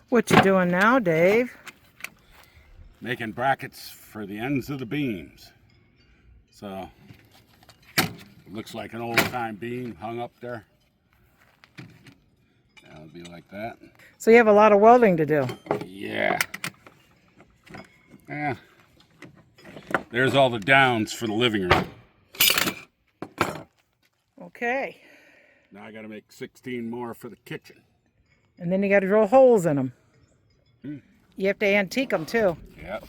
What you doing now, Dave? Making brackets for the ends of the beams. So it looks like an old-time beam hung up there. That'll be like that. So you have a lot of welding to do. Yeah. There's all the downs for the living room. Okay. Now I got to make 16 more for the kitchen. And then you got to drill holes in them. You have to antique them too. Yep.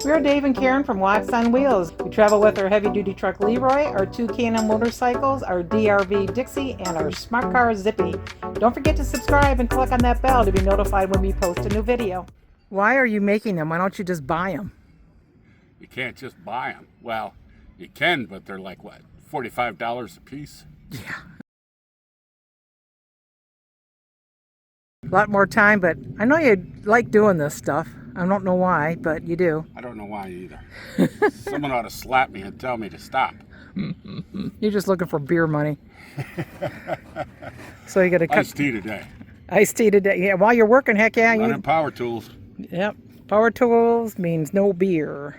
We're Dave and Karen from Wax on Wheels. We travel with our heavy-duty truck Leroy, our 2 Can-Am motorcycles, our DRV Dixie, and our smart car Zippy. Don't forget to subscribe and click on that bell to be notified when we post a new video. Why are you making them? Why don't you just buy them? You can't just buy them. Well, you can, but they're like, what, $45 a piece? Yeah. A lot more time, but I know you like doing this stuff. I don't know why, but you do. I don't know why either. Someone ought to slap me and tell me to stop. You're just looking for beer money. So you got to cut. Iced tea today. Iced tea today. Yeah, while you're working, heck yeah. Running power tools. Yep. Power tools means no beer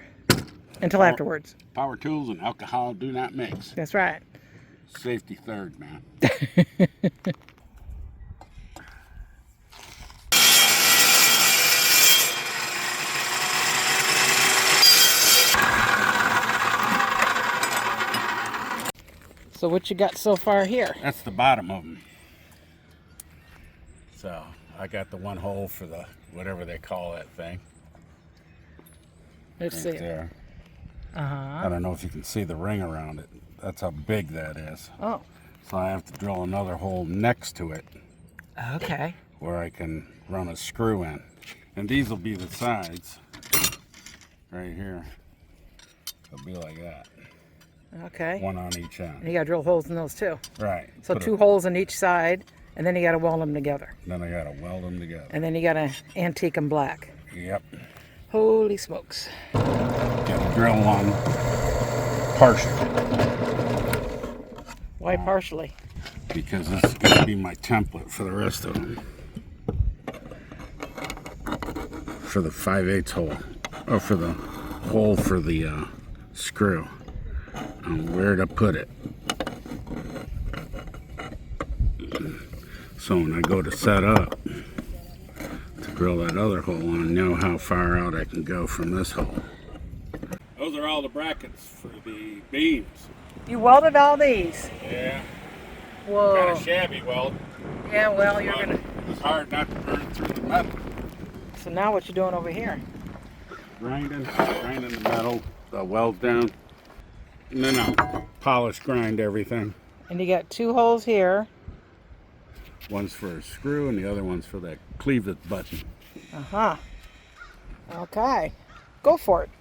until afterwards. Power tools and alcohol do not mix. That's right. Safety third, man. So what you got so far here? That's the bottom of them. So I got the one hole for the whatever they call that thing. Let's see. There. Uh-huh. I don't know if you can see the ring around it. That's how big that is. Oh. So I have to drill another hole next to it. Okay. Where I can run a screw in. And these will be the sides. Right here. It'll be like that. Okay. One on each end. And you got to drill holes in those too. Right. So Put 2 holes in each side, and then you got to weld them together. Then I got to weld them together. And then you got to antique them black. Yep. Holy smokes. Got to drill one partially. Why partially? Because this is going to be my template for the rest of them. For the 5/8 hole. Or for the hole for the screw. And where to put it. So when I go to set up to drill that other hole, I know how far out I can go from this hole. Those are all the brackets for the beams. You welded all these? Yeah. Whoa. Kind of shabby weld. Yeah, well, you're going to... It's hard not to burn through the metal. So now what you doing over here? Grinding the metal, the weld down. And then I'll polish grind everything. And you got 2 holes here. One's for a screw and the other one's for that cleavage button. Uh-huh. Okay. Go for it.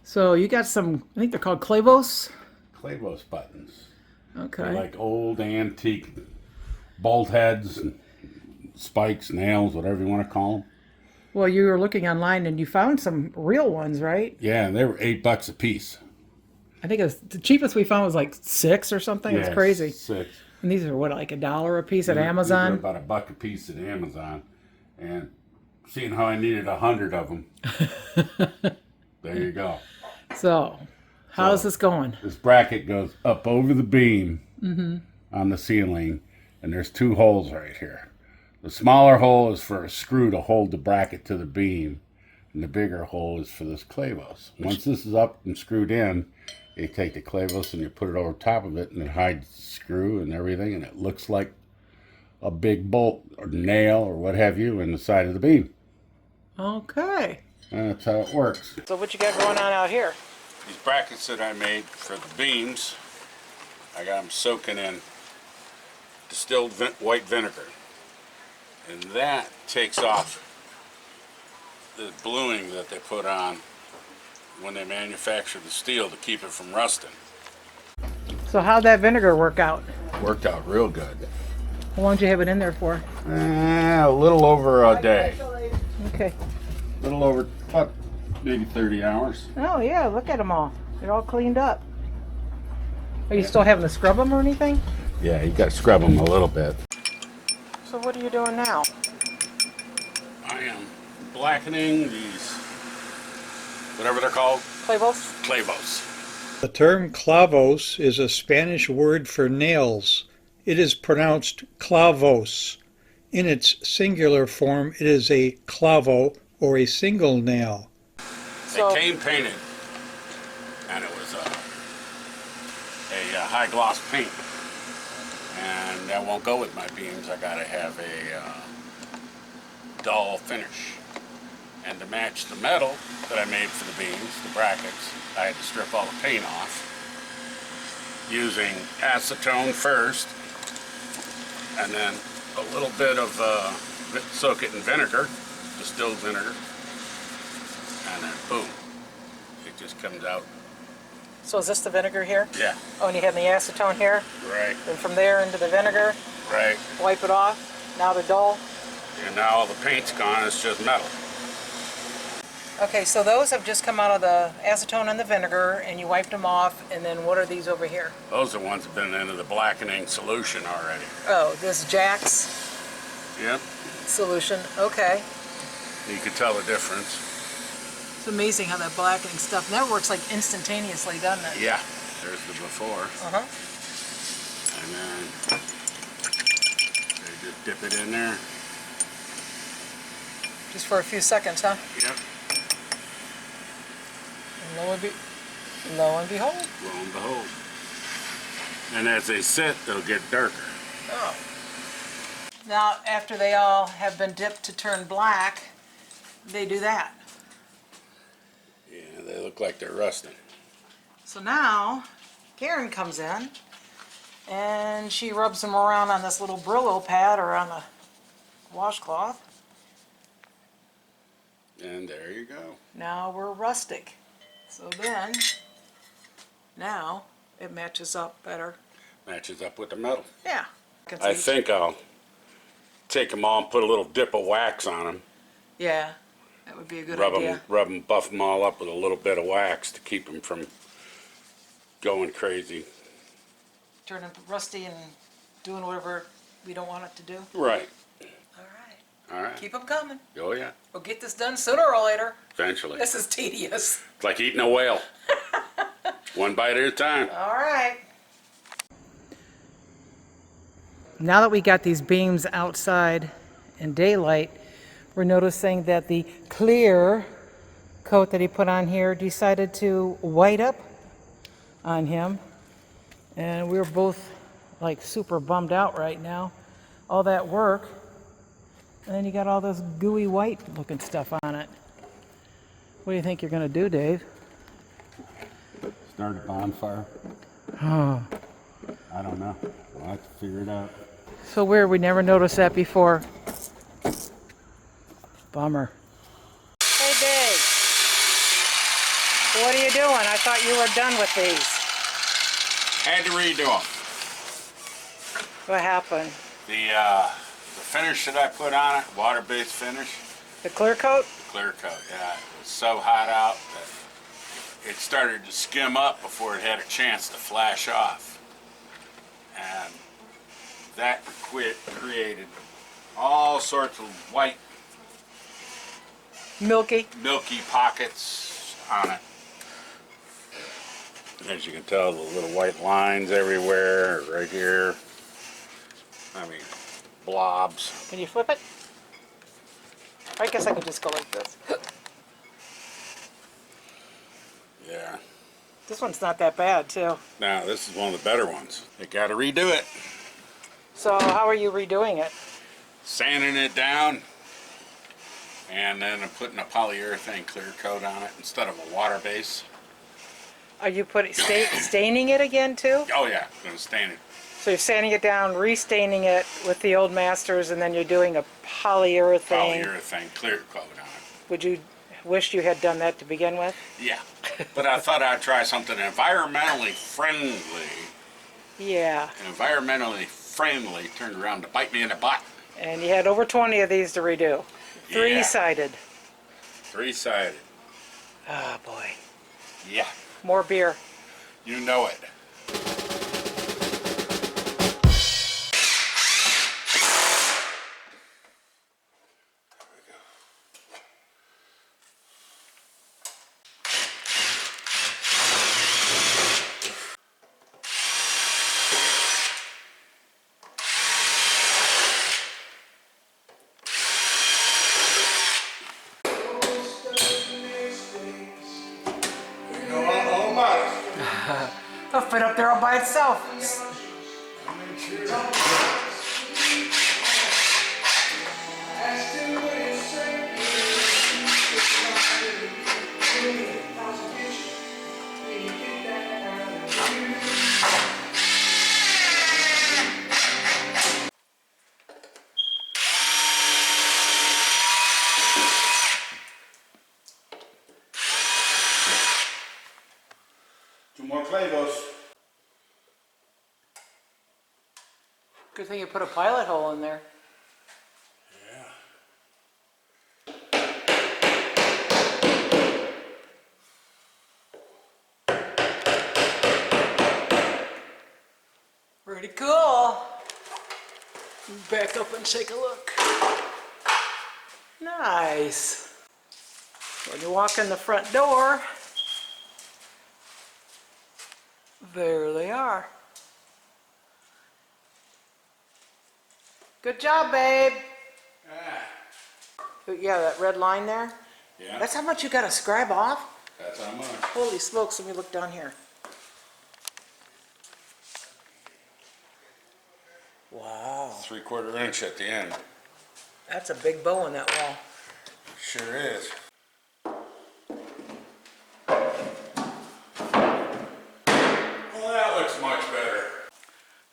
So you got some, I think they're called clavos? Clavos buttons. Okay. They're like old antique bolt heads, and spikes, nails, whatever you want to call them. Well, you were looking online and you found some real ones, right? Yeah, and they were $8 a piece. I think it was, the cheapest we found was like 6 or something. Yeah, it's crazy. 6. And these are what, like $1 a piece at They're Amazon? about $1 a piece at Amazon. And seeing how I needed 100 of them, there you go. So, how's this going? This bracket goes up over the beam on the ceiling, and there's 2 holes right here. The smaller hole is for a screw to hold the bracket to the beam, and the bigger hole is for this clavos. Once this is up and screwed in, you take the clavos and you put it over top of it, and it hides the screw and everything, and it looks like a big bolt or nail or what have you in the side of the beam. Okay. And that's how it works. So what you got going on out here? These brackets that I made for the beams, I got them soaking in distilled white vinegar. And that takes off the bluing that they put on when they manufacture the steel to keep it from rusting. So how'd that vinegar work out? Worked out real good. How long did you have it in there for? A little over a day. Okay. A little over, about maybe 30 hours. Oh yeah, look at them all. They're all cleaned up. Are you still having to scrub them or anything? Yeah, you got to scrub them a little bit. So what are you doing now? I am blackening these, whatever they're called, Clavos? clavos. The term clavos is a Spanish word for nails. It is pronounced clavos. In its singular form, it is a clavo or a single nail. They came painted, and it was a high gloss paint, and that won't go with my beams. I gotta have a dull finish, and to match the metal that I made for the beams, the brackets, I had to strip all the paint off using acetone first, and then a little bit of soak it in vinegar, distilled vinegar, and then boom, it just comes out. So is this the vinegar here? Yeah. Oh, and you have the acetone here? Right. Then from there into the vinegar? Right. Wipe it off. Now they're dull. And now all the paint's gone, it's just metal. Okay, so those have just come out of the acetone and the vinegar, and you wiped them off, and then what are these over here? Those are the ones that have been into the blackening solution already. Oh, this Jack's Yep. solution. Okay. You can tell the difference. It's amazing how that blackening stuff, and that works like instantaneously, doesn't it? Yeah. There's the before. Uh-huh. And then they just dip it in there. Just for a few seconds, huh? Yep. And lo and behold. Lo and behold. And as they sit, they'll get darker. Oh. Now, after they all have been dipped to turn black, they do that. Yeah, they look like they're rusting. So now, Karen comes in, and she rubs them around on this little Brillo pad or on the washcloth. And there you go. Now we're rustic. So then, now it matches up better. Matches up with the metal. Yeah. I think I'll take them all and put a little dip of wax on them. Yeah, that would be a good idea. Buff them all up with a little bit of wax to keep them from going crazy. Turning rusty and doing whatever we don't want it to do. Right. All right. All right. Keep them coming. Oh yeah. We'll get this done sooner or later. Eventually. This is tedious. It's like eating a whale. One bite at a time. All right. Now that we got these beams outside in daylight, we're noticing that the clear coat that he put on here decided to white up on him. And we're both like super bummed out right now. All that work, and then you got all this gooey white looking stuff on it. What do you think you're going to do, Dave? Start a bonfire. Oh. I don't know. We'll have to figure it out. So weird, we never noticed that before. Bummer. Hey Dave, what are you doing? I thought you were done with these. Had to redo them. What happened? The finish that I put on it, water-based finish, The clear coat? clear coat, yeah, it was so hot out that it started to skim up before it had a chance to flash off. And that created all sorts of white, Milky. milky pockets on it. As you can tell, the little white lines everywhere, right here. I mean, blobs. Can you flip it? I guess I could just go like this. Yeah. This one's not that bad, too. Now, this is one of the better ones. You gotta redo it. So how are you redoing it? Sanding it down, and then I'm putting a polyurethane clear coat on it instead of a water base. Are you staining it again, too? Oh yeah, gonna stain it. So you're sanding it down, restaining it with the old masters, and then you're doing a polyurethane. Polyurethane clear coat on it. Would you wish you had done that to begin with? Yeah, but I thought I'd try something environmentally friendly. Yeah. And environmentally friendly turned around to bite me in the butt. And you had over 20 of these to redo. Three-sided. Three-sided. Oh, boy. Yeah. More beer. You know it. fit up there all by itself. Two more clavos. Good thing you put a pilot hole in there. Pretty cool. Back up and take a look. Nice. When you walk in the front door, there they are. Good job, babe. Yeah, that red line there. Yeah. That's how much you got to scribe off? That's how much. Holy smokes, let me look down here. Wow. 3/4 inch at the end. That's a big bow on that wall. Sure is. Well, that looks much better.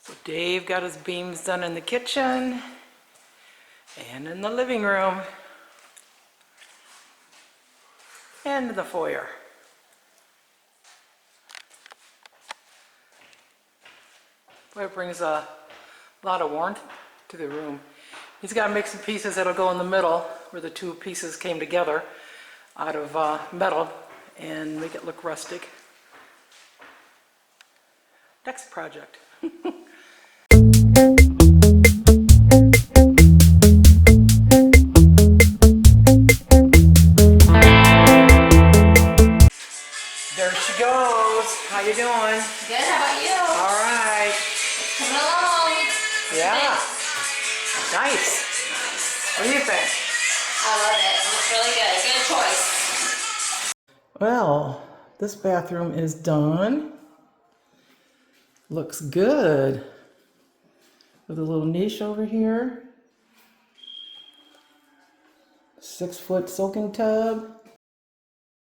So Dave got his beams done in the kitchen and in the living room and the foyer. Boy, it brings a lot of warmth to the room. He's got to make some pieces that'll go in the middle where the two pieces came together out of metal and make it look rustic. Next project. There she goes. How you doing? Good, how about you? All right. Coming along. Yeah. Nice. What do you think? I love it. It looks really good. Good choice. Well, this bathroom is done. Looks good. With a little niche over here. 6-foot soaking tub.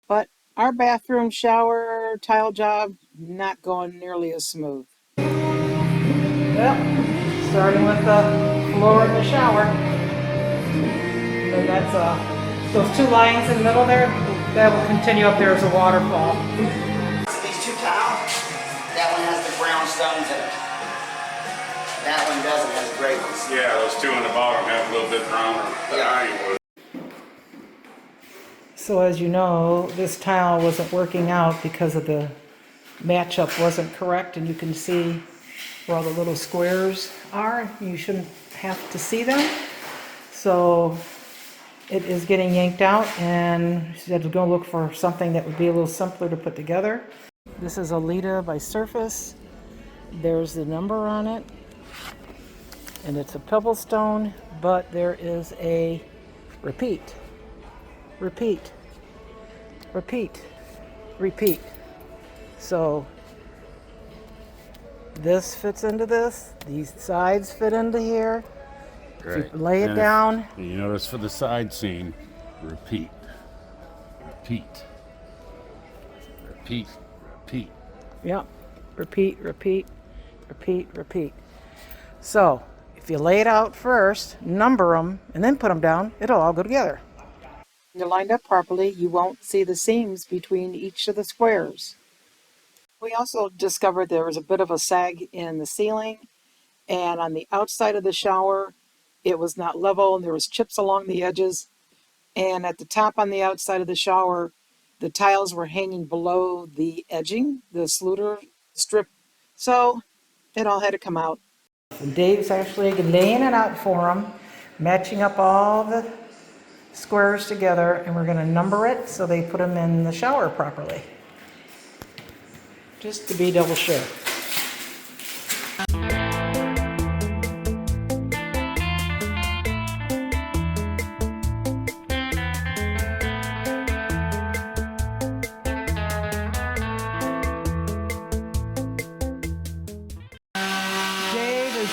But our bathroom shower tile job not going nearly as smooth. Yep, starting with the floor in the shower. And that's those two lines in the middle there, that will continue up there as a waterfall. These two tiles, that one has the brown stones in it. That one doesn't, has the gray ones. Yeah, those two on the bottom have a little bit browner than ironwood. So as you know, this tile wasn't working out because of the matchup wasn't correct, and you can see where all the little squares are. You shouldn't have to see them. So it is getting yanked out, and she said to go look for something that would be a little simpler to put together. This is Alita by Surface. There's the number on it, and it's a pebble stone, but there is a repeat. Repeat, repeat, repeat. So this fits into this, these sides fit into here. Right. If you lay it And down. You notice for the side seam, repeat, repeat, repeat, repeat. Yep, repeat, repeat, repeat, repeat. So if you lay it out first, number them, and then put them down, it'll all go together. When you're lined up properly, you won't see the seams between each of the squares. We also discovered there was a bit of a sag in the ceiling, and on the outside of the shower, it was not level, and there was chips along the edges. And at the top on the outside of the shower, the tiles were hanging below the edging, the sluter strip. So it all had to come out. And Dave's actually laying it out for them, matching up all the squares together, and we're going to number it so they put them in the shower properly. Just to be double sure.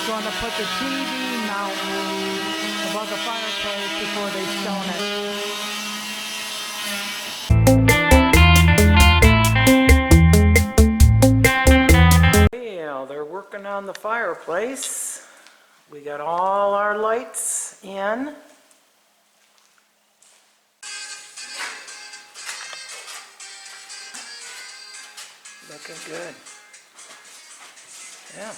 He's going to put the TV mount above the fireplace before they stone it. Yeah, they're working on the fireplace. We got all our lights in. Looking good. Yeah.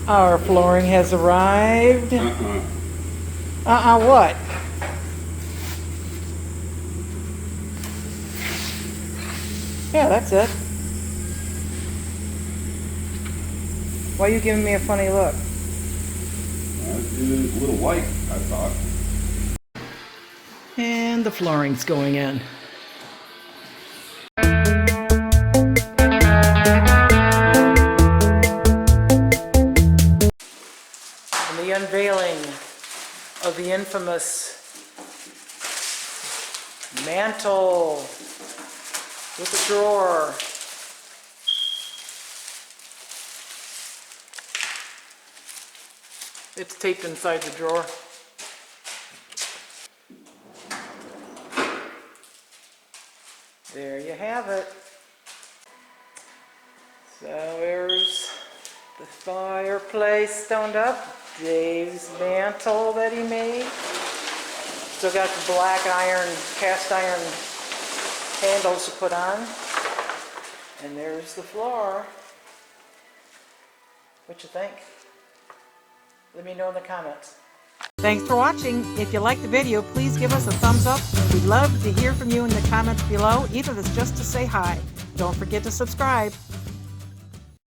Our flooring has arrived. What? Yeah, that's it. Why are you giving me a funny look? It is a little light, I thought. And the flooring's going in. And the unveiling of the infamous mantle with a drawer. It's taped inside the drawer. There you have it. So there's the fireplace stoned up. Dave's mantle that he made. Still got the black iron, cast iron handles to put on. And there's the floor. What you think? Let me know in the comments. Thanks for watching. If you liked the video, please give us a thumbs up. We'd love to hear from you in the comments below, even if it's just to say hi. Don't forget to subscribe.